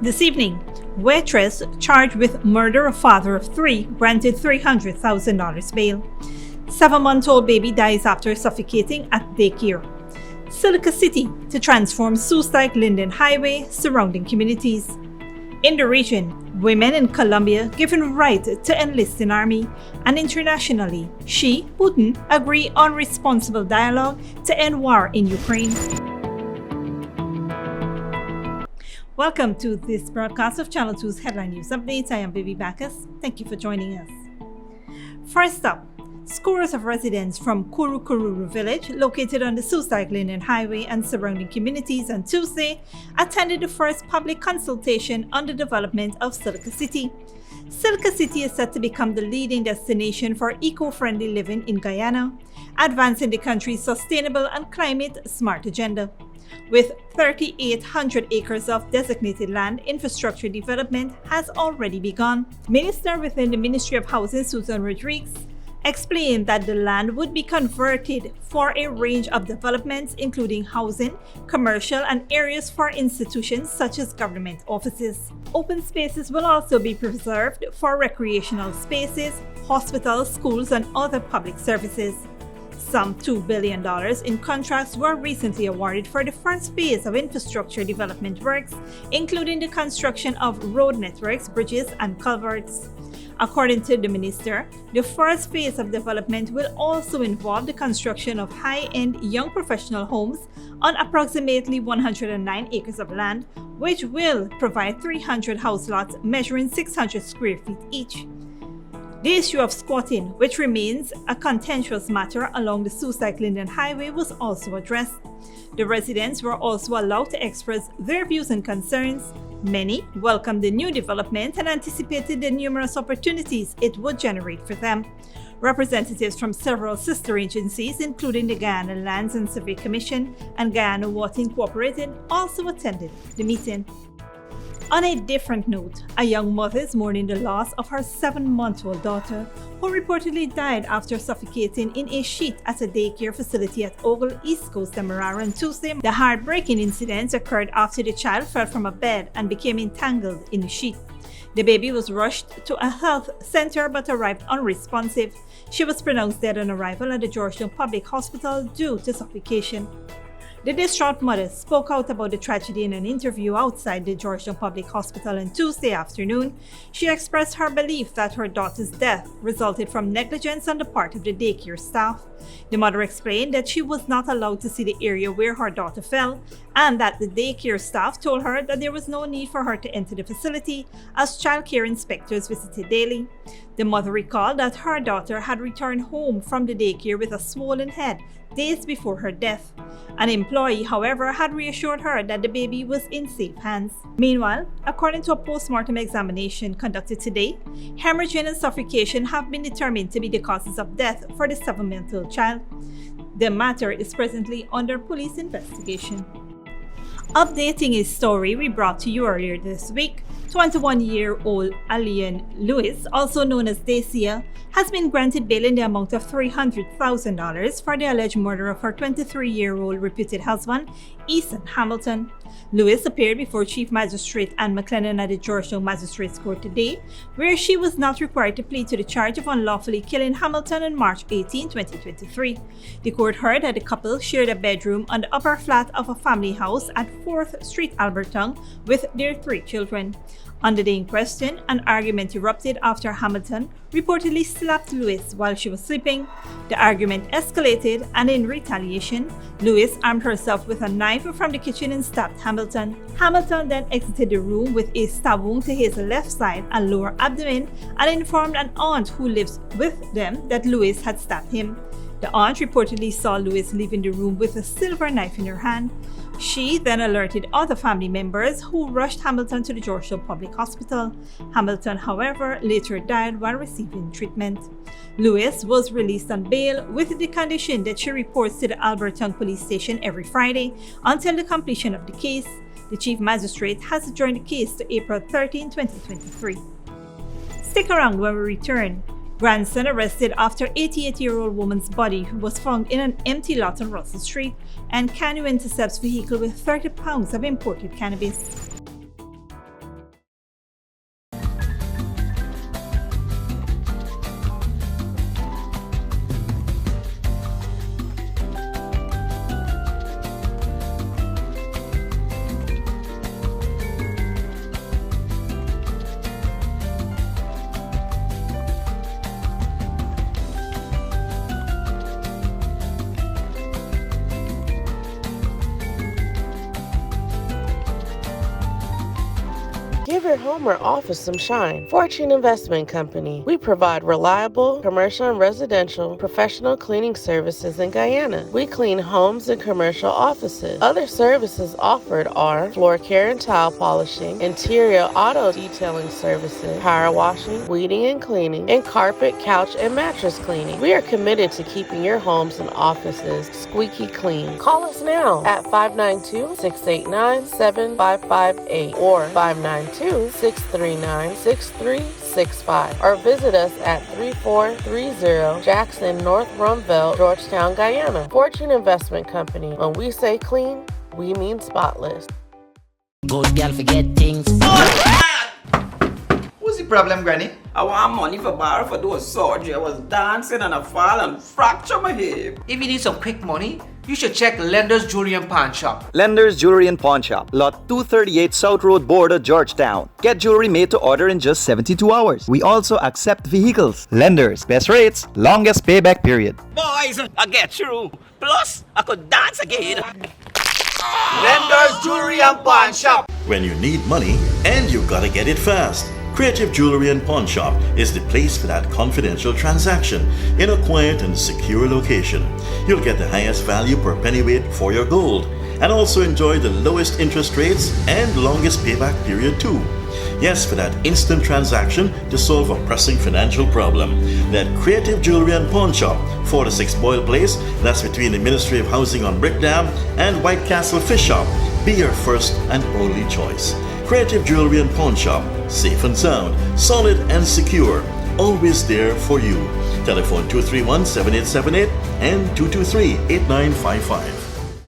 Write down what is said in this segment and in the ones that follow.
This evening, Waitress charged with murder of father of three granted $300,000 bail. 7-month-old baby dies after suffocating at daycare. Silica City to transform Soesdyke-Linden Highway surrounding communities. In the region, women in Colombia given right to enlist in army, and internationally, Putin agree on responsible dialogue to end war in Ukraine. Welcome to this broadcast of Channel 2's Headline News Update. I am Vivi Bacchus. Thank you for joining us. First up, scores of residents from Kurukuru village, located on the Soesdyke-Linden Highway and surrounding communities on Tuesday, attended the first public consultation on the development of Silica City. Silica City is set to become the leading destination for eco-friendly living in Guyana, advancing the country's sustainable and climate-smart agenda. With 3,800 acres of designated land, infrastructure development has already begun. Minister within the Ministry of Housing, Susan Rodriguez, explained that the land would be converted for a range of developments, including housing, commercial, and areas for institutions such as government offices. Open spaces will also be preserved for recreational spaces, hospitals, schools, and other public services. Some $2 billion in contracts were recently awarded for the first phase of infrastructure development works, including the construction of road networks, bridges, and culverts. According to the minister, the first phase of development will also involve the construction of high-end young professional homes on approximately 109 acres of land, which will provide 300 house lots measuring 600 square feet each. The issue of squatting, which remains a contentious matter along the Soesdyke-Linden Highway, was also addressed. The residents were also allowed to express their views and concerns. Many welcomed the new development and anticipated the numerous opportunities it would generate for them. Representatives from several sister agencies, including the Guyana Lands and Survey Commission and Guyana Water Incorporated, also attended the meeting. On a different note, a young mother is mourning the loss of her 7-month-old daughter, who reportedly died after suffocating in a sheet at a daycare facility at Ogle, East Coast, Demerara on Tuesday. The heartbreaking incident occurred after the child fell from a bed and became entangled in the sheet. The baby was rushed to a health center but arrived unresponsive. She was pronounced dead on arrival at the Georgetown Public Hospital due to suffocation. The distraught mother spoke out about the tragedy in an interview outside the Georgetown Public Hospital on Tuesday afternoon. She expressed her belief that her daughter's death resulted from negligence on the part of the daycare staff. The mother explained that she was not allowed to see the area where her daughter fell, and that the daycare staff told her that there was no need for her to enter the facility as child care inspectors visited daily. The mother recalled that her daughter had returned home from the daycare with a swollen head days before her death. An employee, however, had reassured her that the baby was in safe hands. Meanwhile, according to a post-mortem examination conducted today, hemorrhaging and suffocation have been determined to be the causes of death for the 7-month-old child. The matter is presently under police investigation. Updating a story we brought to you earlier this week, 21-year-old Alien Lewis, also known as Dacia, has been granted bail in the amount of $300,000 for the alleged murder of her 23-year-old reputed husband, Ethan Hamilton. Lewis appeared before Chief Magistrate Anne McLennan at the Georgetown Magistrates Court today, where she was not required to plead to the charge of unlawfully killing Hamilton on March 18, 2023. The court heard that the couple shared a bedroom on the upper flat of a family house at 4th Street, Alberton, with their 3 children. On the day in question, an argument erupted after Hamilton reportedly slapped Lewis while she was sleeping. The argument escalated, and in retaliation, Lewis armed herself with a knife from the kitchen and stabbed Hamilton. Hamilton then exited the room with a stab wound to his left side and lower abdomen and informed an aunt who lives with them that Lewis had stabbed him. The aunt reportedly saw Lewis leaving the room with a silver knife in her hand. She then alerted other family members who rushed Hamilton to the Georgetown Public Hospital. Hamilton, however, later died while receiving treatment. Lewis was released on bail with the condition that she reports to the Alberton Police Station every Friday until the completion of the case. The Chief Magistrate has adjourned the case to April 13, 2023. Stick around when we return. Grandson arrested after 88-year-old woman's body was found in an empty lot on Russell Street, and Kanu intercepts vehicle with 30 pounds of imported cannabis. Give your home or office some shine. Fortune Investment Company. We provide reliable commercial and residential professional cleaning services in Guyana. We clean homes and commercial offices. Other services offered are floor care and tile polishing, interior auto detailing services, power washing, weeding and cleaning, and carpet, couch, and mattress cleaning. We are committed to keeping your homes and offices squeaky clean. Call us now at 592-689-7558 or 592-639-6365 or visit us at 3430 Jackson North Rumville, Georgetown, Guyana. Fortune Investment Company. When we say clean, we mean spotless. Good girl forget things. What's the problem, Granny? I want money for borrow for doing surgery. I was dancing and I fall and fracture my hip. If you need some quick money, you should check Lender's Jewelry and Pawn Shop. Lender's Jewelry and Pawn Shop, Lot 238 South Road Border, Georgetown. Get jewelry made to order in just 72 hours. We also accept vehicles. Lender's, best rates, longest payback period. Boys, I get through. Plus, I could dance again. Lender's Jewelry and Pawn Shop. When you need money and you gotta get it fast, Creative Jewelry and Pawn Shop is the place for that confidential transaction in a quiet and secure location. You'll get the highest value per pennyweight for your gold and also enjoy the lowest interest rates and longest payback period too. Yes, for that instant transaction to solve a pressing financial problem. That Creative Jewelry and Pawn Shop, 46 Boyle Place, that's between the Ministry of Housing on Brick Dam and White Castle Fish Shop. Be your first and only choice. Creative Jewelry and Pawn Shop, safe and sound, solid and secure, always there for you. Telephone 231-7878 and 223-8955.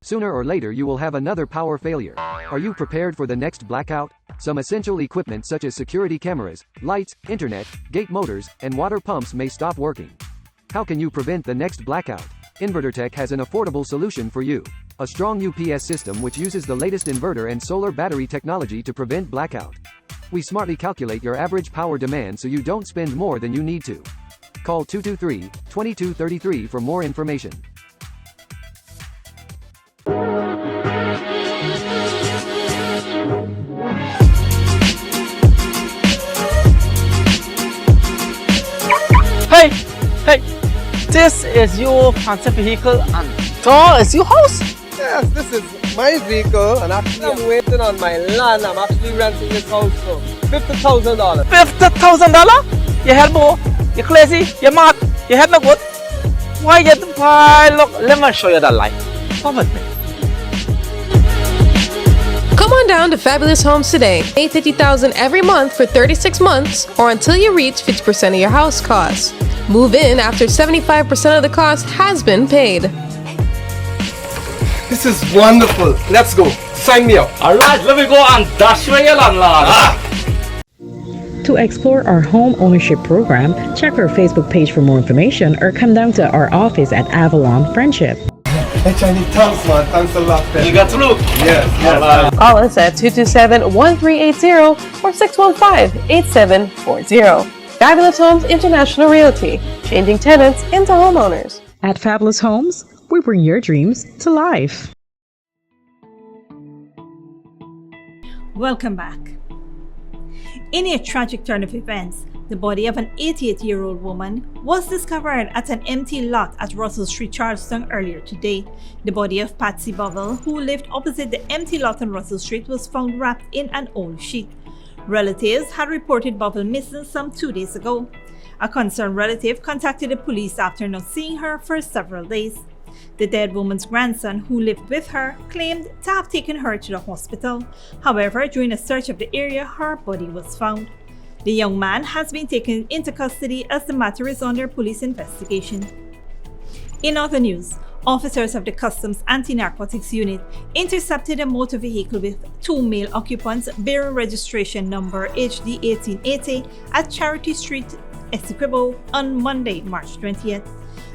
Sooner or later you will have another power failure. Are you prepared for the next blackout? Some essential equipment such as security cameras, lights, internet, gate motors, and water pumps may stop working. How can you prevent the next blackout? InverterTech has an affordable solution for you. A strong UPS system which uses the latest inverter and solar battery technology to prevent blackout. We smartly calculate your average power demand so you don't spend more than you need to. Call 223-2233 for more information. Hey, this is your fancy vehicle and that is your house? Yes, this is my vehicle and actually I'm waiting on my land. I'm actually renting this house for $50,000. $50,000? You hell boy, you crazy, you mad, you head no good. Why look, let me show you that light. Come with me. Come on down to Fabulous Homes today. Pay $50,000 every month for 36 months or until you reach 50% of your house costs. Move in after 75% of the cost has been paid. This is wonderful. Let's go. Sign me up. Alright, let me go and dash away your landlord. To explore our home ownership program, check our Facebook page for more information or come down to our office at Avalon Friendship. Hey, Chinese, thanks, man. Thanks a lot. You got through? Yes. Call us at 227-1380 or 615-8740. Fabulous Homes International Realty, changing tenants into homeowners. At Fabulous Homes, we bring your dreams to life. Welcome back. In a tragic turn of events, the body of an 88-year-old woman was discovered at an empty lot at Russell Street, Charleston earlier today. The body of Patsy Bovell, who lived opposite the empty lot on Russell Street, was found wrapped in an old sheet. Relatives had reported Bovell missing some 2 days ago. A concerned relative contacted the police after not seeing her for several days. The dead woman's grandson, who lived with her, claimed to have taken her to the hospital. However, during a search of the area, her body was found. The young man has been taken into custody as the matter is under police investigation. In other news, officers of the Customs Anti-Narcotics Unit intercepted a motor vehicle with 2 male occupants bearing registration number HD 1880 at Charity Street, Essequibo on Monday, March 20th.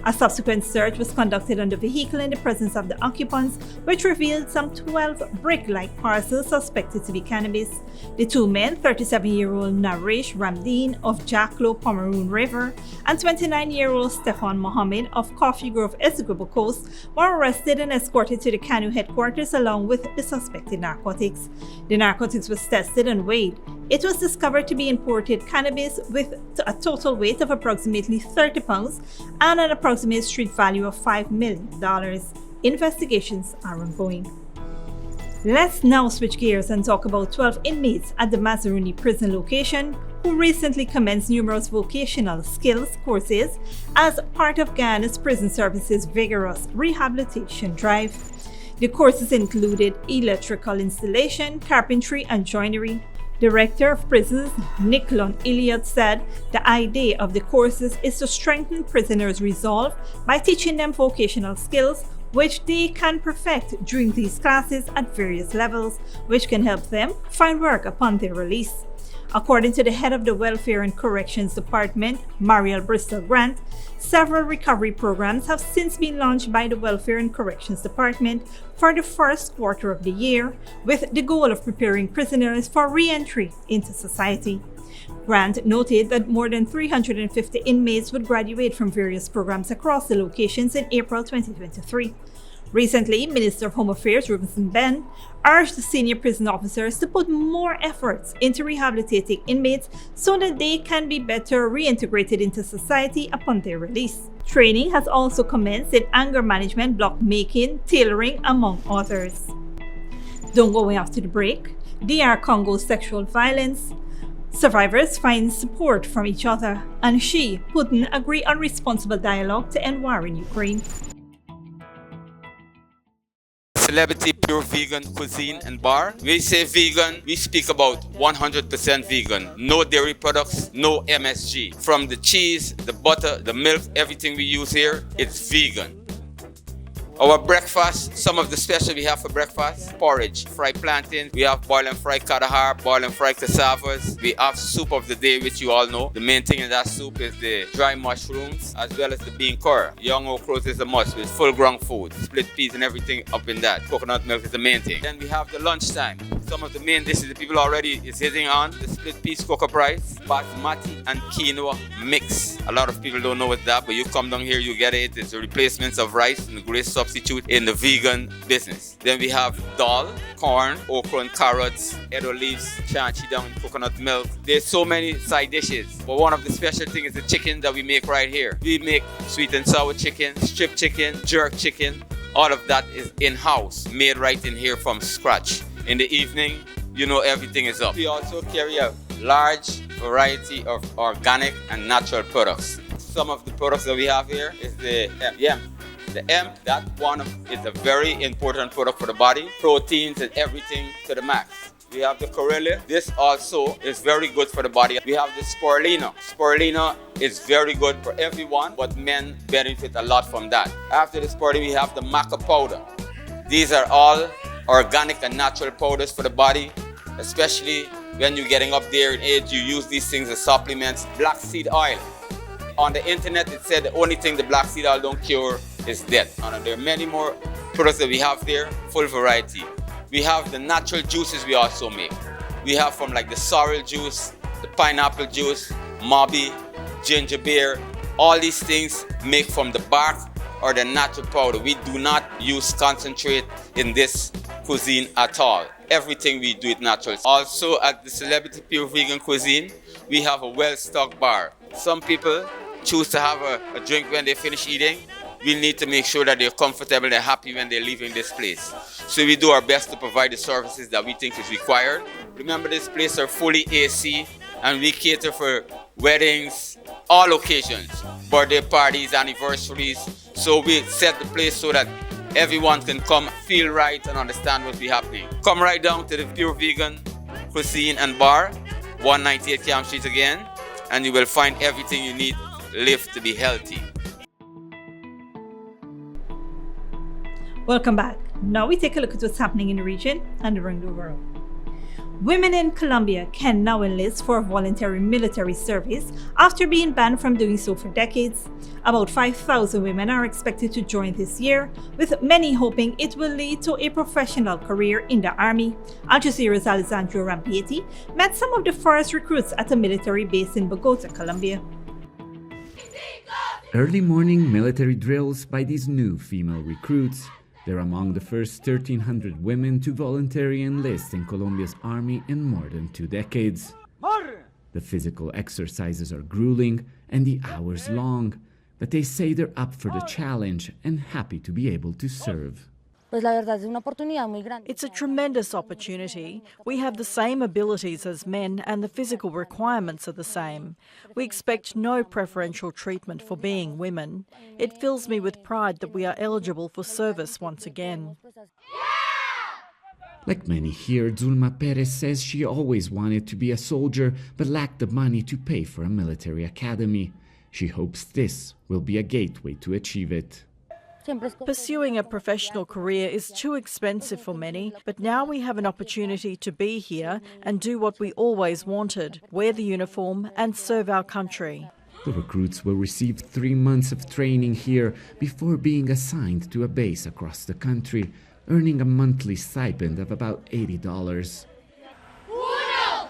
A subsequent search was conducted on the vehicle in the presence of the occupants, which revealed some 12 brick-like parcels suspected to be cannabis. The 2 men, 37-year-old Naresh Ramdeen of Jacklow, Pomeroon River, and 29-year-old Stefan Mohammed of Coffee Grove, Essequibo Coast, were arrested and escorted to the Canoe headquarters along with the suspected narcotics. The narcotics was tested and weighed. It was discovered to be imported cannabis with a total weight of approximately 30 pounds and an approximate street value of $5 million. Investigations are ongoing. Let's now switch gears and talk about 12 inmates at the Mazaruni prison location who recently commenced numerous vocational skills courses as part of Guyana's Prison Service's vigorous rehabilitation drive. The courses included electrical installation, carpentry, and joinery. Director of Prisons Nicolon Elliott said the idea of the courses is to strengthen prisoners' resolve by teaching them vocational skills which they can perfect during these classes at various levels, which can help them find work upon their release. According to the head of the Welfare and Corrections Department, Mariel Bristol Grant, several recovery programs have since been launched by the Welfare and Corrections Department for the first quarter of the year, with the goal of preparing prisoners for re-entry into society. Grant noted that more than 350 inmates would graduate from various programs across the locations in April 2023. Recently, Minister of Home Affairs Robinson Ben urged the senior prison officers to put more efforts into rehabilitating inmates so that they can be better reintegrated into society upon their release. Training has also commenced in anger management, block making, tailoring, among others. Don't go away after the break. DR Congo sexual violence. Survivors find support from each other, and Putin agree on responsible dialogue to end war in Ukraine. Celebrity Pure Vegan Cuisine and Bar. We say vegan, we speak about 100% vegan. No dairy products, no MSG. From the cheese, the butter, the milk, everything we use here, it's vegan. Our breakfast, some of the special we have for breakfast: porridge, fried plantain, we have boil and fried katahar, boil and fried cassavas. We have soup of the day, which you all know. The main thing in that soup is the dry mushrooms as well as the bean curry. Young okra is a must with full ground food, split peas and everything up in that. Coconut milk is the main thing. Then we have the lunchtime. Some of the main dishes the people already is hitting on: the split peas cocoa rice, basmati and quinoa mix. A lot of people don't know what's that, but you come down here, you get it. It's a replacement of rice and a great substitute in the vegan business. Then we have dal, corn, okra and carrots, edo leaves, chanchi down, coconut milk. There's so many side dishes, but one of the special things is the chicken that we make right here. We make sweet and sour chicken, strip chicken, jerk chicken. All of that is in-house, made right in here from scratch. In the evening, you know everything is up. We also carry a large variety of organic and natural products. Some of the products that we have here is the hemp. The hemp, that one is a very important product for the body. Proteins and everything to the max. We have the Corellia. This also is very good for the body. We have the Spirulina. Spirulina is very good for everyone, but men benefit a lot from that. After the Spirulina, we have the maca powder. These are all organic and natural powders for the body, especially when you're getting up there in age. You use these things as supplements. Black seed oil. On the internet, it said the only thing the black seed oil don't cure is death. And there are many more products that we have there, full variety. We have the natural juices we also make. We have from like the sorrel juice, the pineapple juice, mabi, ginger beer. All these things make from the bark or the natural powder. We do not use concentrate in this cuisine at all. Everything we do it natural. Also at the Celebrity Pure Vegan Cuisine, we have a well-stocked bar. Some people choose to have a drink when they finish eating. We need to make sure that they're comfortable, they're happy when they're leaving this place. So we do our best to provide the services that we think is required. Remember, this place are fully AC, and we cater for weddings, all occasions, birthday parties, anniversaries. So we set the place so that everyone can come, feel right, and understand what's happening. Come right down to the Pure Vegan Cuisine and Bar, 198 Camp Street again, and you will find everything you need to live to be healthy. Welcome back. Now we take a look at what's happening in the region and around the world. Women in Colombia can now enlist for voluntary military service after being banned from doing so for decades. About 5,000 women are expected to join this year, with many hoping it will lead to a professional career in the army. Al Jazeera's Alessandro Rampieti met some of the first recruits at a military base in Bogota, Colombia. Early morning military drills by these new female recruits They're among the first 1,300 women to voluntarily enlist in Colombia's army in more than 2 decades. The physical exercises are grueling and the hours long, but they say they're up for the challenge and happy to be able to serve. It's a tremendous opportunity. We have the same abilities as men and the physical requirements are the same. We expect no preferential treatment for being women. It fills me with pride that we are eligible for service once again. Like many here, Zulma Perez says she always wanted to be a soldier but lacked the money to pay for a military academy. She hopes this will be a gateway to achieve it. Pursuing a professional career is too expensive for many, but now we have an opportunity to be here and do what we always wanted, wear the uniform and serve our country. The recruits will receive 3 months of training here before being assigned to a base across the country, earning a monthly stipend of about $80.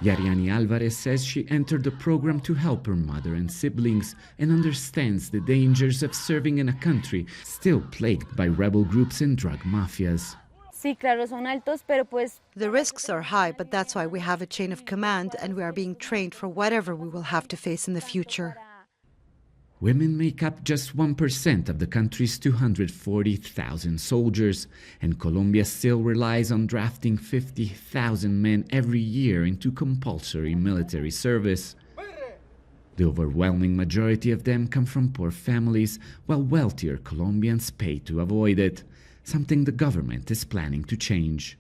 Yariani Alvarez says she entered the program to help her mother and siblings and understands the dangers of serving in a country still plagued by rebel groups and drug mafias. The risks are high, but that's why we have a chain of command and we are being trained for whatever we will have to face in the future. Women make up just 1% of the country's 240,000 soldiers, and Colombia still relies on drafting 50,000 men every year into compulsory military service. The overwhelming majority of them come from poor families, while wealthier Colombians pay to avoid it, something the government is planning to change.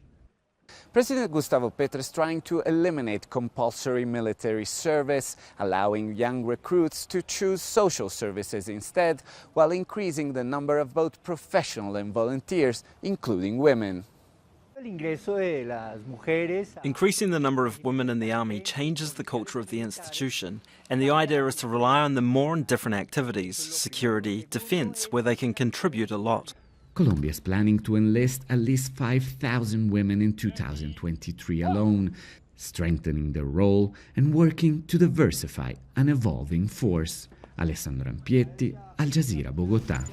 President Gustavo Petro is trying to eliminate compulsory military service, allowing young recruits to choose social services instead, while increasing the number of both professional and volunteers, including women. Increasing the number of women in the army changes the culture of the institution, and the idea is to rely on them more in different activities, security, defense, where they can contribute a lot. Colombia is planning to enlist at least 5,000 women in 2023 alone, strengthening their role and working to diversify an evolving force. Alessandro Ampietti, Al Jazeera, Bogotá.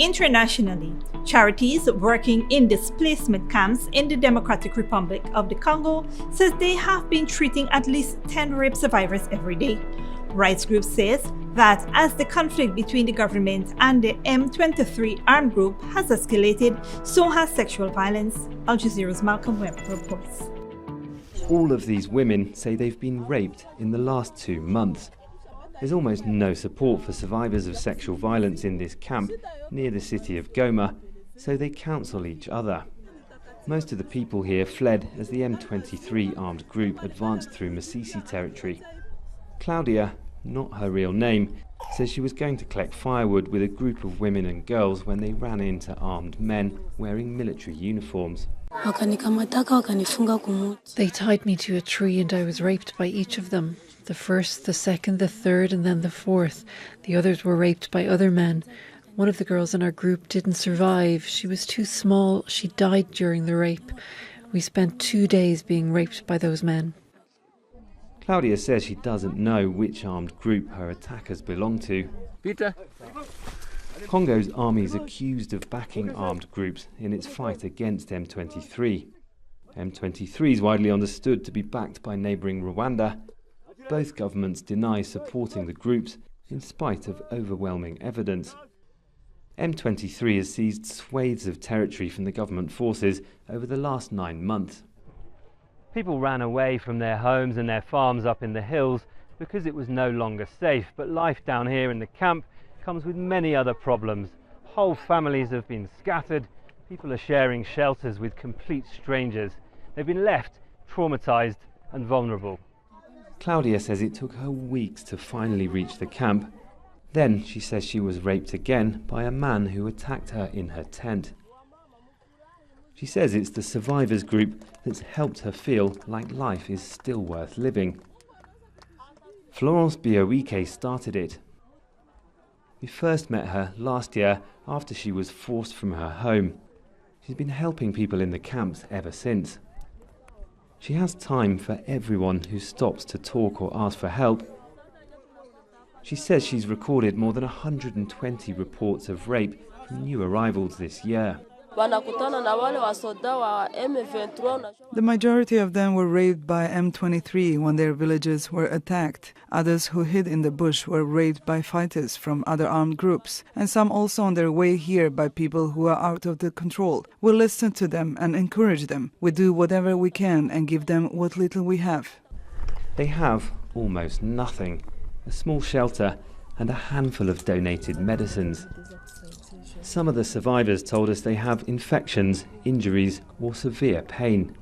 Internationally, charities working in displacement camps in the Democratic Republic of the Congo says they have been treating at least 10 rape survivors every day. Rights group says that as the conflict between the government and the M23 armed group has escalated, so has sexual violence. Al Jazeera's Malcolm Webb reports. All of these women say they've been raped in the last 2 months. There's almost no support for survivors of sexual violence in this camp near the city of Goma, so they counsel each other. Most of the people here fled as the M23 armed group advanced through Masisi territory. Claudia, not her real name, says she was going to collect firewood with a group of women and girls when they ran into armed men wearing military uniforms. They tied me to a tree and I was raped by each of them. The first, the second, the third, and then the fourth. The others were raped by other men. One of the girls in our group didn't survive. She was too small. She died during the rape. We spent 2 days being raped by those men. Claudia says she doesn't know which armed group her attackers belong to. Peter. Congo's army is accused of backing armed groups in its fight against M23. M23 is widely understood to be backed by neighbouring Rwanda. Both governments deny supporting the groups in spite of overwhelming evidence. M23 has seized swathes of territory from the government forces over the last 9 months. People ran away from their homes and their farms up in the hills because it was no longer safe, but life down here in the camp comes with many other problems. Whole families have been scattered, people are sharing shelters with complete strangers. They've been left traumatized and vulnerable. Claudia says it took her weeks to finally reach the camp. Then she says she was raped again by a man who attacked her in her tent. She says it's the survivors group that's helped her feel like life is still worth living. Florence Bioike started it. We first met her last year after she was forced from her home. She's been helping people in the camps ever since. She has time for everyone who stops to talk or ask for help. She says she's recorded more than 120 reports of rape from new arrivals this year. The majority of them were raped by M23 when their villages were attacked. Others who hid in the bush were raped by fighters from other armed groups, and some also on their way here by people who are out of the control. We listen to them and encourage them. We do whatever we can and give them what little we have. They have almost nothing. A small shelter and a handful of donated medicines. Some of the survivors told us they have infections, injuries or severe pain.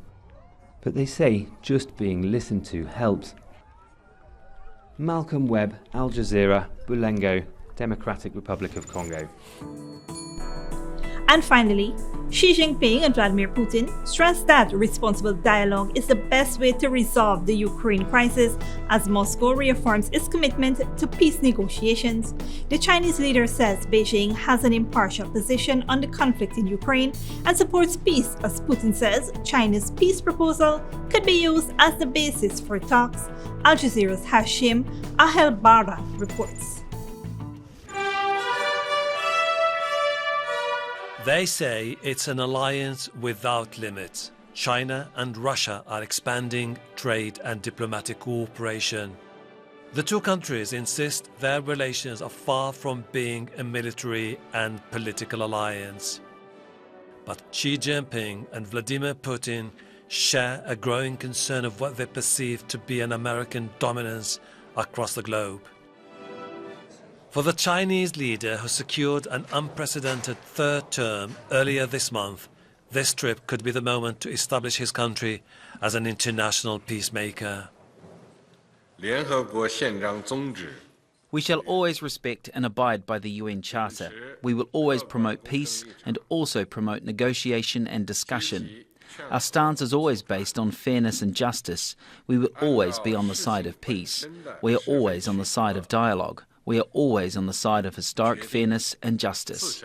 But they say just being listened to helps. Malcolm Webb, Al Jazeera, Bulengo, Democratic Republic of Congo. And finally, Xi Jinping and Vladimir Putin stressed that responsible dialogue is the best way to resolve the Ukraine crisis as Moscow reaffirms its commitment to peace negotiations. The Chinese leader says Beijing has an impartial position on the conflict in Ukraine and supports peace, as Putin says China's peace proposal could be used as the basis for talks. Al Jazeera's Hashim Ahelbarra reports. They say it's an alliance without limits. China and Russia are expanding trade and diplomatic cooperation. The two countries insist their relations are far from being a military and political alliance. But Xi Jinping and Vladimir Putin share a growing concern of what they perceive to be an American dominance across the globe. For the Chinese leader who secured an unprecedented third term earlier this month, this trip could be the moment to establish his country as an international peacemaker. We shall always respect and abide by the UN Charter. We will always promote peace and also promote negotiation and discussion. Our stance is always based on fairness and justice. We will always be on the side of peace. We are always on the side of dialogue. We are always on the side of historic fairness and justice.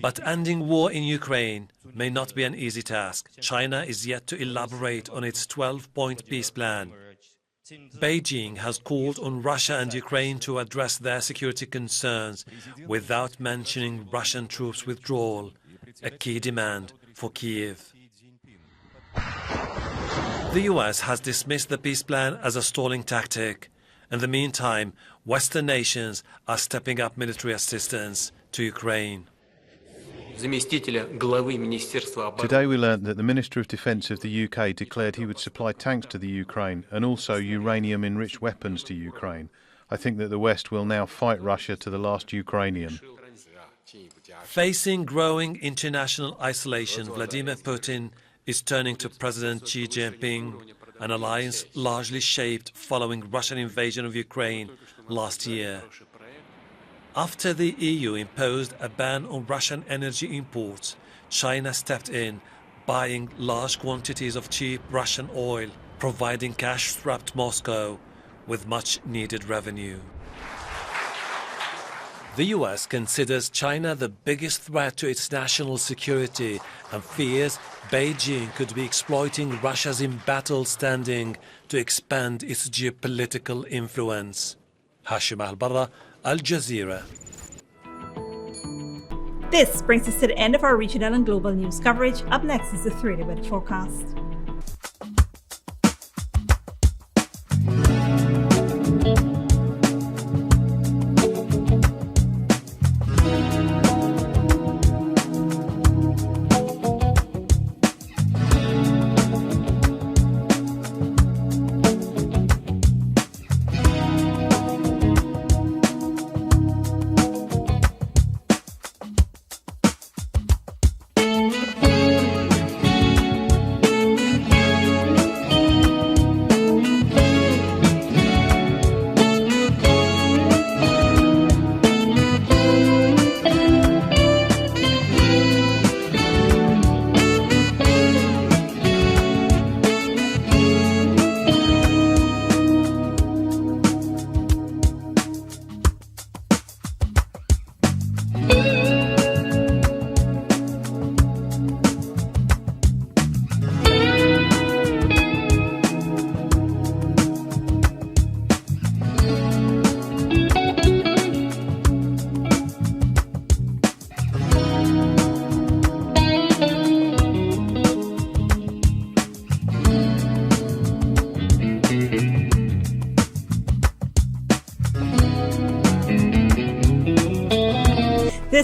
But ending war in Ukraine may not be an easy task. China is yet to elaborate on its 12-point peace plan. Beijing has called on Russia and Ukraine to address their security concerns without mentioning Russian troops' withdrawal, a key demand for Kiev. The US has dismissed the peace plan as a stalling tactic. In the meantime, Western nations are stepping up military assistance to Ukraine. Today we learnt that the Minister of Defence of the UK declared he would supply tanks to the Ukraine and also uranium-enriched weapons to Ukraine. I think that the West will now fight Russia to the last Ukrainian. Facing growing international isolation, Vladimir Putin is turning to President Xi Jinping, an alliance largely shaped following Russian invasion of Ukraine last year. After the EU imposed a ban on Russian energy imports, China stepped in, buying large quantities of cheap Russian oil, providing cash-strapped Moscow with much-needed revenue. The US considers China the biggest threat to its national security and fears Beijing could be exploiting Russia's embattled standing to expand its geopolitical influence. Hashim Ahelbarra, Al Jazeera. This brings us to the end of our regional and global news coverage. Up next is the 3-day weather forecast.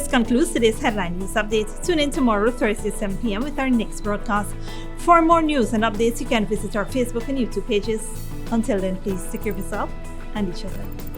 This concludes today's Headline News Update. Tune in tomorrow, Thursday, 7 p.m. with our next broadcast. For more news and updates, you can visit our Facebook and YouTube pages. Until then, please take care of yourself and each other.